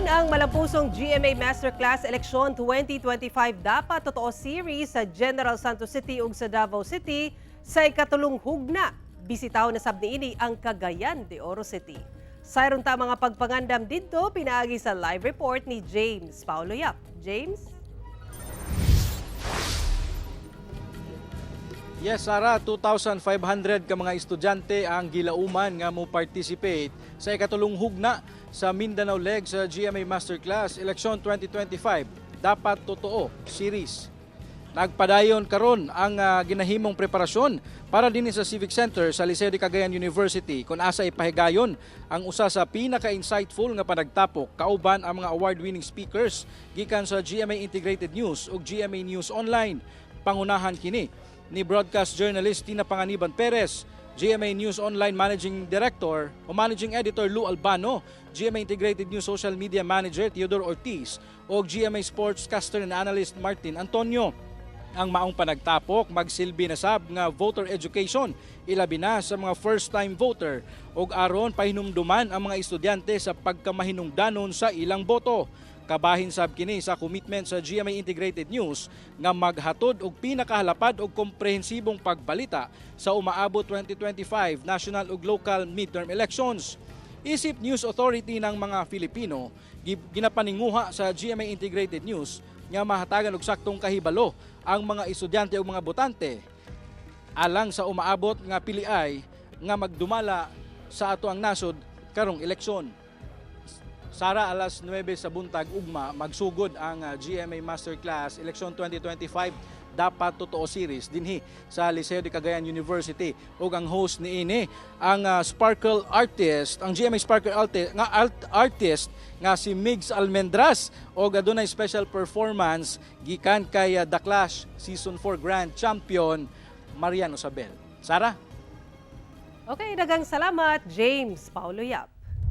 ang Malampusong GMA Masterclass Eleksyon 2025 dapat totoo series sa General Santos City ug sa Davao City sa ikatulong hugna. Bisitaw na sab niini ang Cagayan de Oro City. Sayron ta mga pagpangandam didto pinaagi sa live report ni James Paulo Yap. James? Yes, Sara, 2,500 ka mga estudyante ang gilauman nga mo participate sa ikatulong hugna sa Mindanao leg sa GMA Masterclass Election 2025. Dapat totoo series. Nagpadayon karon ang ginahimong preparasyon para din sa Civic Center sa Liceo de Cagayan University kung asa ipahigayon ang usa sa pinaka-insightful nga panagtapok kauban ang mga award-winning speakers gikan sa GMA Integrated News ug GMA News Online. Pangunahan kini ni broadcast journalist Tina Panganiban Perez, GMA News Online Managing Director o Managing Editor Lou Albano, GMA Integrated News Social Media Manager Theodore Ortiz o GMA Sportscaster and Analyst Martin Antonio. Ang maong panagtapok magsilbi na sab nga voter education ilabi na sa mga first-time voter ug aron pahinumduman ang mga estudyante sa pagkamahinungdanon sa ilang boto. Kabahin sab kini sa commitment sa GMA Integrated News nga maghatod og pinakahalapad og komprehensibong pagbalita sa umaabot 2025 national ug local midterm elections. Isip News Authority ng mga Filipino, ginapaninguha sa GMA Integrated News nga mahatagan og saktong kahibalo ang mga estudyante ug mga botante alang sa umaabot nga piliay nga magdumala sa ato ang nasod karong eleksyon. Sara, alas 9 sa buntag ugma magsugod ang GMA Masterclass Election 2025 dapat totoo series dinhi sa Liceo de Cagayan University ug ang host niini ang Sparkle Artist, ang GMA Sparkle Artist nga si Migs Almendras ug adunay special performance gikan kay The Clash Season 4 Grand Champion Mariano Sabel. Sara? Okay, dagang salamat James Paulo Yap.